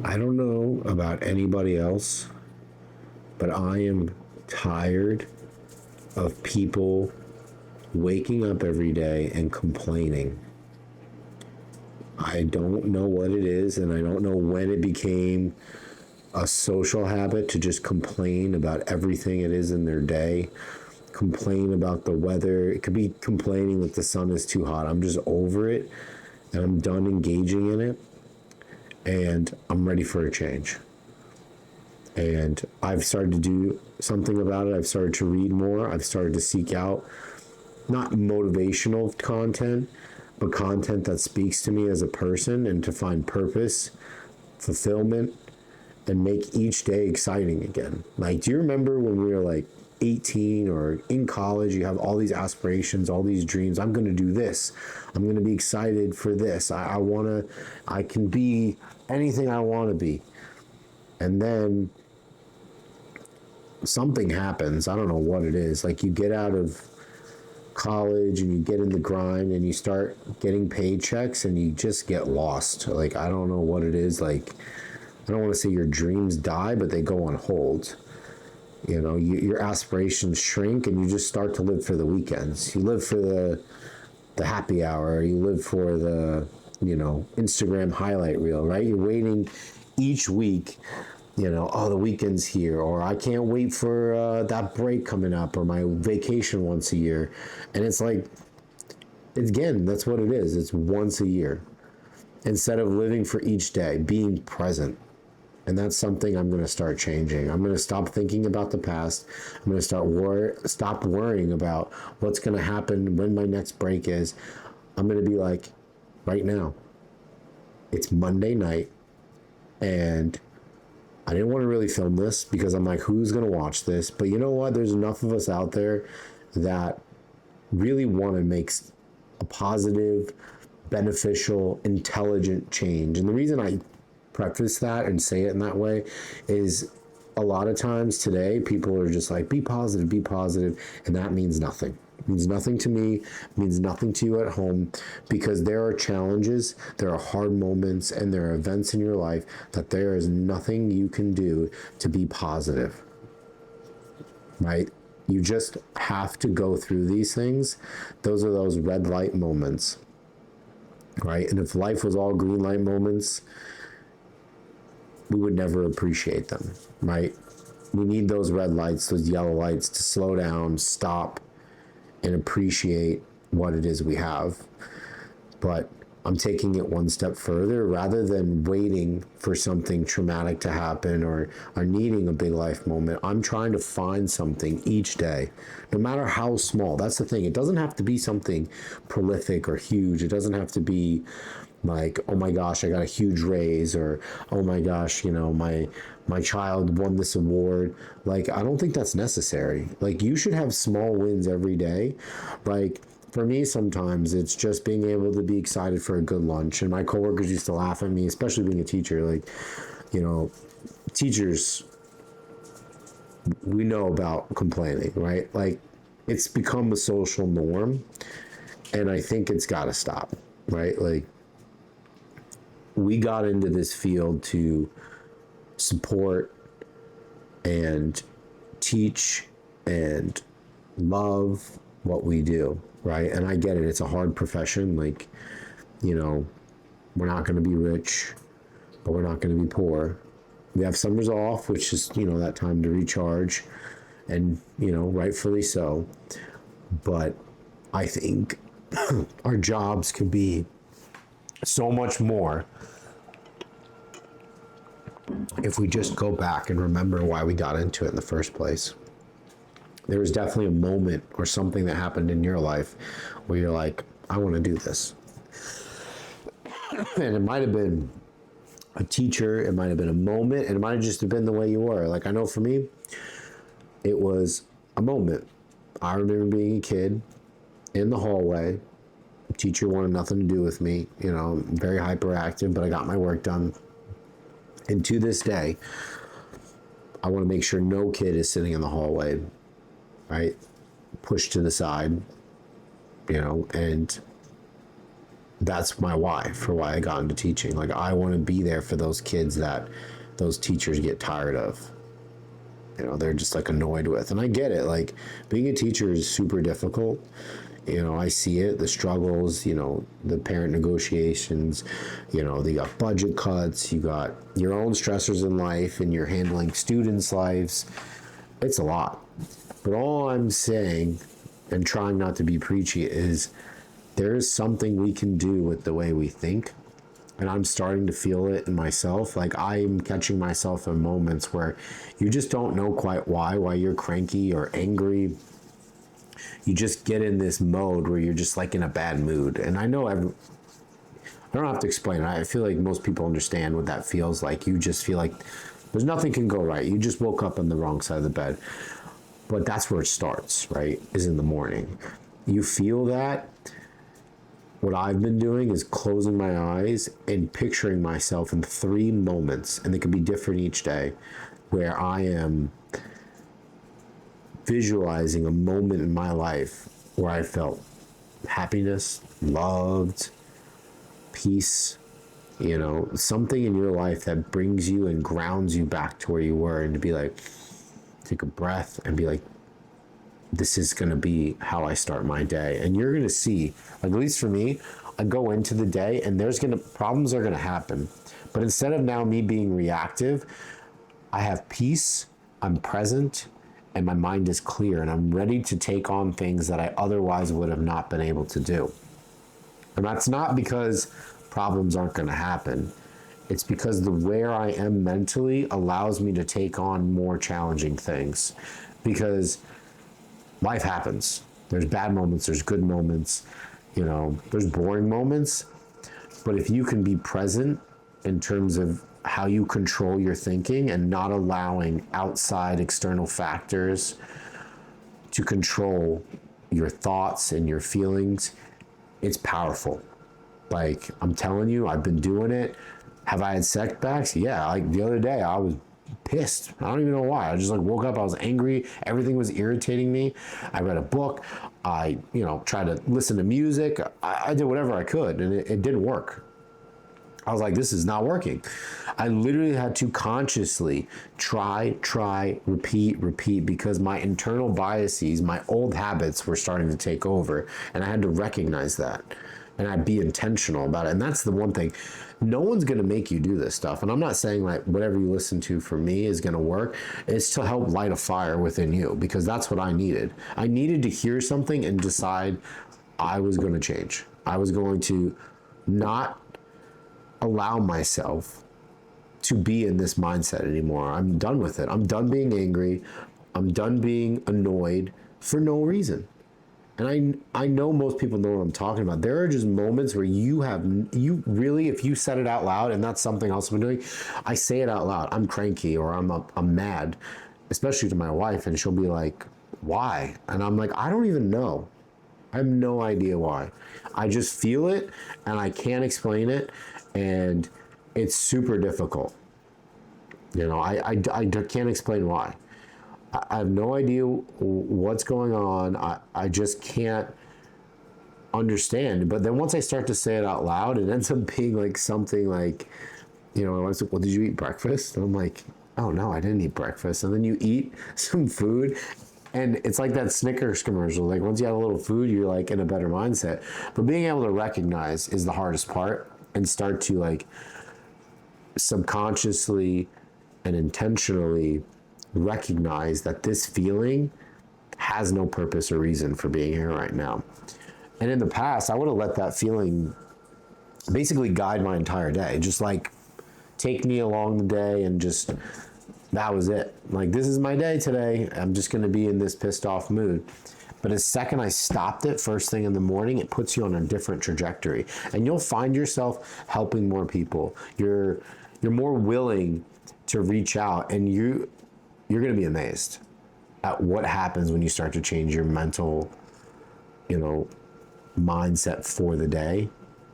I don't know about anybody else, but I am tired of people waking up every day and complaining. I don't know what it is, and I don't know when it became a social habit to just complain about everything it is in their day. Complain about the weather. It could be complaining that the sun is too hot. I'm just over it, and I'm done engaging in it, and I'm ready for a change. And I've started to do something about it. I've started to read more. I've started to seek out not motivational content, but content that speaks to me as a person, and to find purpose, fulfillment, and make each day exciting again. Like, do you remember when we were like 18 or in college, you have all these aspirations, all these dreams. I'm going to do this. I'm going to be excited for this. I can be anything I want to be. And then something happens. I don't know what it is. Like, you get out of college and you get in the grind and you start getting paychecks and you just get lost. Like, I don't know what it is. Like, I don't want to say your dreams die, but they go on hold. You know, your aspirations shrink and you just start to live for the weekends. You live for the happy hour. You live for the, Instagram highlight reel, right? You're waiting each week, oh, the weekend's here, or I can't wait for that break coming up, or my vacation once a year. And it's like, again, that's what it is. It's once a year. Instead of living for each day, being present. And that's something I'm going to start changing. I'm going to stop thinking about the past. I'm going to stop worrying about what's going to happen, when my next break is. I'm going to be like, right now, it's Monday night, and I didn't want to really film this because I'm like, who's going to watch this? But you know what? There's enough of us out there that really want to make a positive, beneficial, intelligent change. And the reason I preface that and say it in that way is a lot of times today people are just like, be positive, and that means nothing. It means nothing to me, it means nothing to you at home, because there are challenges, there are hard moments, and there are events in your life that there is nothing you can do to be positive, right? You just have to go through these things. Those are those red light moments, right? And if life was all green light moments, we would never appreciate them, right? We need those red lights, those yellow lights, to slow down, stop, and appreciate what it is we have. But I'm taking it one step further. Rather than waiting for something traumatic to happen or needing a big life moment, I'm trying to find something each day, no matter how small. That's the thing. It doesn't have to be something prolific or huge. It doesn't have to be like, oh my gosh, I got a huge raise, or oh my gosh, my child won this award. Like, I don't think that's necessary. Like, you should have small wins every day. Like, for me, sometimes it's just being able to be excited for a good lunch. And my coworkers used to laugh at me, especially being a teacher. Like, teachers, we know about complaining, right? Like, it's become a social norm, and I think it's got to stop, right? Like, we got into this field to support and teach and love what we do, right? And I get it. It's a hard profession. Like, we're not going to be rich, but we're not going to be poor. We have summers off, which is, that time to recharge, and, rightfully so. But I think our jobs could be so much more if we just go back and remember why we got into it in the first place. There was definitely a moment or something that happened in your life where you're like, I want to do this. And it might have been a teacher, it might have been a moment, and it might have just been the way you were. Like, I know for me, it was a moment. I remember being a kid in the hallway. Teacher wanted nothing to do with me, very hyperactive, but I got my work done. And to this day, I want to make sure no kid is sitting in the hallway, right? Pushed to the side, and that's my why for why I got into teaching. Like, I want to be there for those kids that those teachers get tired of. You know, they're just like annoyed with. And I get it. Like, being a teacher is super difficult. You know, I see it, the struggles, you know, the parent negotiations, you know, you got budget cuts, you got your own stressors in life, and you're handling students' lives. It's a lot. But all I'm saying, and trying not to be preachy, is there is something we can do with the way we think. And I'm starting to feel it in myself. Like, I'm catching myself in moments where you just don't know quite why you're cranky or angry. You just get in this mode where you're just like in a bad mood. And I know I don't have to explain it. I feel like most people understand what that feels like. You just feel like there's nothing can go right. You just woke up on the wrong side of the bed. But that's where it starts, right? Is in the morning. You feel that. What I've been doing is closing my eyes and picturing myself in 3 moments, and they could be different each day, where I am visualizing a moment in my life where I felt happiness, loved, peace, you know, something in your life that brings you and grounds you back to where you were, and to be like, take a breath and be like, this is going to be how I start my day. And you're going to see, like, at least for me, I go into the day and problems are going to happen. But instead of now me being reactive, I have peace, I'm present, and my mind is clear, and I'm ready to take on things that I otherwise would have not been able to do. And that's not because problems aren't going to happen. It's because where I am mentally allows me to take on more challenging things. Because life happens. There's bad moments, there's good moments, you know, there's boring moments. But if you can be present in terms of how you control your thinking and not allowing outside external factors to control your thoughts and your feelings, it's powerful. Like, I'm telling you, I've been doing it. Have I had setbacks? Yeah, like the other day I was pissed. I don't even know why. I just like woke up, I was angry, everything was irritating me. I read a book, I, you know, tried to listen to music, I did whatever I could, and it didn't work. I was like, this is not working. I literally had to consciously try, repeat, because my internal biases, my old habits were starting to take over, and I had to recognize that. And I'd be intentional about it. And that's the one thing. No one's going to make you do this stuff. And I'm not saying like whatever you listen to for me is going to work. It's to help light a fire within you, because that's what I needed. I needed to hear something and decide I was going to change. I was going to not allow myself to be in this mindset anymore. I'm done with it. I'm done being angry. I'm done being annoyed for no reason. And I know most people know what I'm talking about. There are just moments where you really, if you said it out loud, and that's something else I'm doing, I say it out loud. I'm cranky, or I'm mad, especially to my wife, and she'll be like, why? And I'm like, I don't even know. I have no idea why. I just feel it, and I can't explain it, and it's super difficult. You know, I can't explain why. I have no idea what's going on. I just can't understand. But then once I start to say it out loud, it ends up being like something like, you know, I was like, well, did you eat breakfast? And I'm like, oh no, I didn't eat breakfast. And then you eat some food, and it's like that Snickers commercial. Like, once you have a little food, you're like in a better mindset. But being able to recognize is the hardest part, and start to like subconsciously and intentionally recognize that this feeling has no purpose or reason for being here right now. And in the past, I would have let that feeling basically guide my entire day, just like take me along the day, and just, that was it. Like, this is my day today. I'm just going to be in this pissed off mood. But the second I stopped it first thing in the morning, it puts you on a different trajectory, and you'll find yourself helping more people. You're more willing to reach out, and you're going to be amazed at what happens when you start to change your mental, you know, mindset for the day.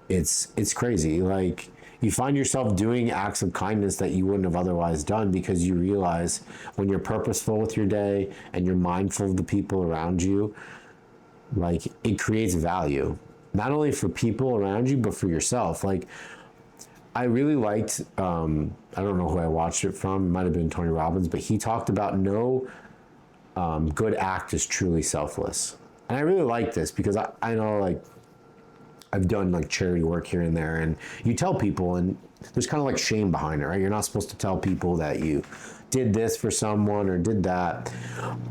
It's crazy. Like, you find yourself doing acts of kindness that you wouldn't have otherwise done, because you realize when you're purposeful with your day and you're mindful of the people around you, like, it creates value. not only for people around you, but for yourself. Like, I really liked, I don't know who I watched it from, it might have been Tony Robbins, but he talked about no good act is truly selfless. And I really like this because I know, like, I've done like charity work here and there, and you tell people, and there's kind of like shame behind it, right? You're not supposed to tell people that you did this for someone or did that.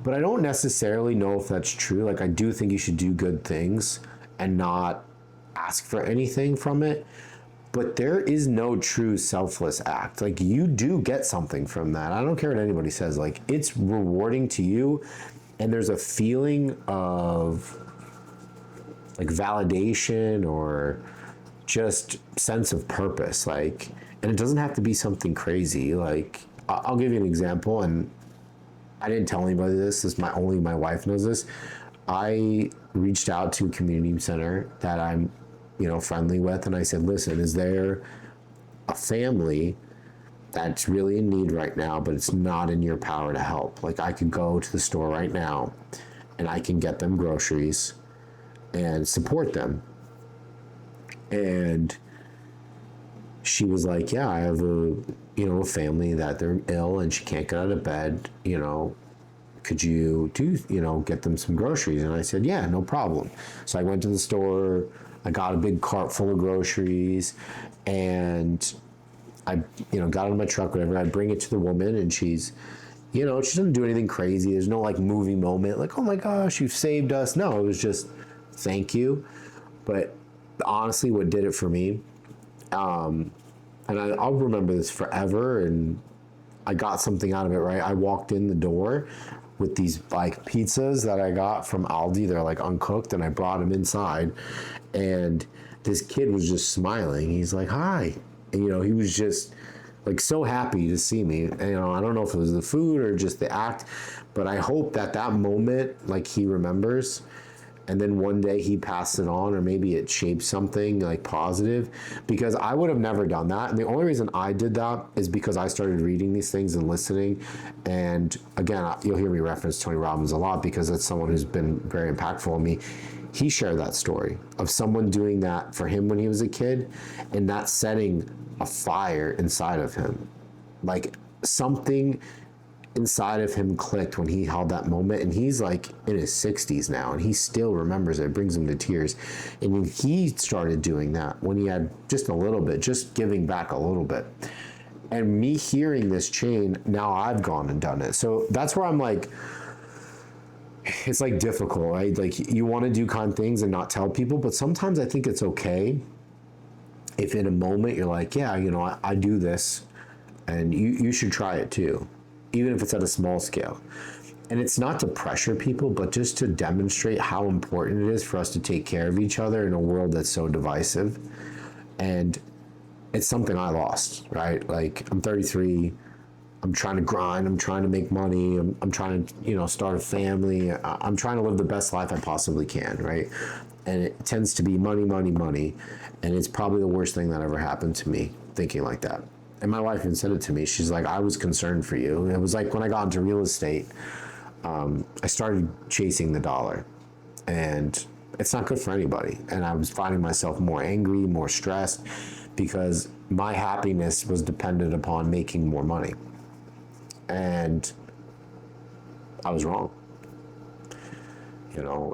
But I don't necessarily know if that's true. Like, I do think you should do good things and not ask for anything from it. But there is no true selfless act. Like, you do get something from that. I don't care what anybody says. Like, it's rewarding to you, and there's a feeling of like validation or just sense of purpose. Like, and it doesn't have to be something crazy. Like, I'll give you an example, and I didn't tell anybody this. Only my wife knows this. I reached out to a community center that I'm, friendly with, and I said, listen, is there a family that's really in need right now, but it's not in your power to help? Like, I could go to the store right now and I can get them groceries and support them. And she was like, yeah, I have a family that they're ill and she can't get out of bed, could you get them some groceries? And I said, yeah, no problem. So I went to the store, I got a big cart full of groceries, and I, got in my truck, whatever. I bring it to the woman, and she's, she doesn't do anything crazy. There's no like movie moment, like, oh my gosh, you've saved us. No, it was just, thank you. But honestly, what did it for me, and I'll remember this forever, and I got something out of it, right? I walked in the door with these like pizzas that I got from Aldi. They're like uncooked, and I brought them inside, and this kid was just smiling. He's like, hi. And, he was just like so happy to see me. And, I don't know if it was the food or just the act, but I hope that moment, like, he remembers, and then one day he passed it on, or maybe it shaped something like positive, because I would have never done that. And the only reason I did that is because I started reading these things and listening. And again, you'll hear me reference Tony Robbins a lot because it's someone who's been very impactful on me. He shared that story of someone doing that for him when he was a kid, and that setting a fire inside of him. Like, something inside of him clicked when he held that moment, and he's like in his 60s now, and he still remembers it. It brings him to tears. And when he started doing that, when he had just a little bit, just giving back a little bit, and me hearing this chain, now I've gone and done it. So that's where I'm like, it's like difficult, right? Like, you want to do kind things and not tell people, but sometimes I think it's okay if in a moment you're like, yeah, I do this, and you should try it too, even if it's at a small scale. And it's not to pressure people, but just to demonstrate how important it is for us to take care of each other in a world that's so divisive. And it's something I lost, right? Like, I'm 33, I'm trying to grind, I'm trying to make money, I'm trying to, start a family, I'm trying to live the best life I possibly can, right? And it tends to be money, money, money. And it's probably the worst thing that ever happened to me, thinking like that. And my wife even said it to me. She's like, I was concerned for you. It was like when I got into real estate, I started chasing the dollar, and it's not good for anybody. And I was finding myself more angry, more stressed, because my happiness was dependent upon making more money. And I was wrong.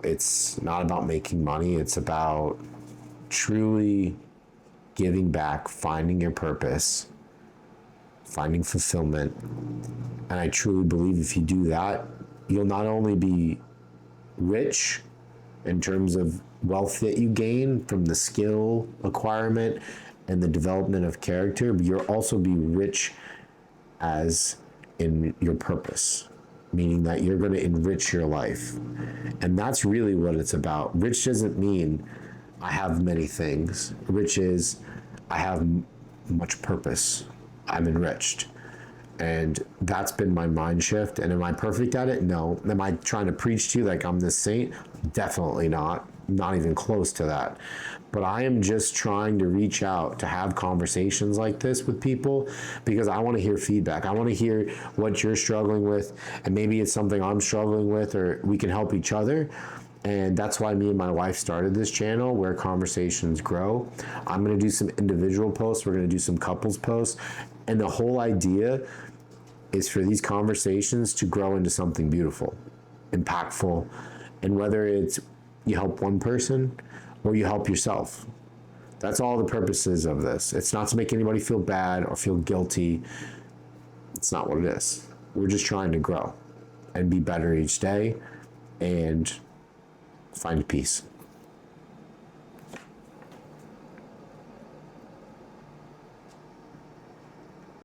It's not about making money. It's about truly giving back, finding your purpose, finding fulfillment. And I truly believe if you do that, you'll not only be rich in terms of wealth that you gain from the skill acquirement and the development of character, but you'll also be rich as in your purpose, meaning that you're going to enrich your life. And that's really what it's about. Rich doesn't mean I have many things. Rich is I have much purpose. I'm enriched. And that's been my mind shift. And am I perfect at it? No. Am I trying to preach to you like I'm this saint? Definitely not. Not even close to that. But I am just trying to reach out to have conversations like this with people, because I want to hear feedback. I want to hear what you're struggling with, and maybe it's something I'm struggling with, or we can help each other. And that's why me and my wife started this channel, where conversations grow. I'm going to do some individual posts. We're going to do some couples posts. And the whole idea is for these conversations to grow into something beautiful, impactful. And whether it's you help one person or you help yourself, that's all the purposes of this. It's not to make anybody feel bad or feel guilty. It's not what it is. We're just trying to grow and be better each day and find peace.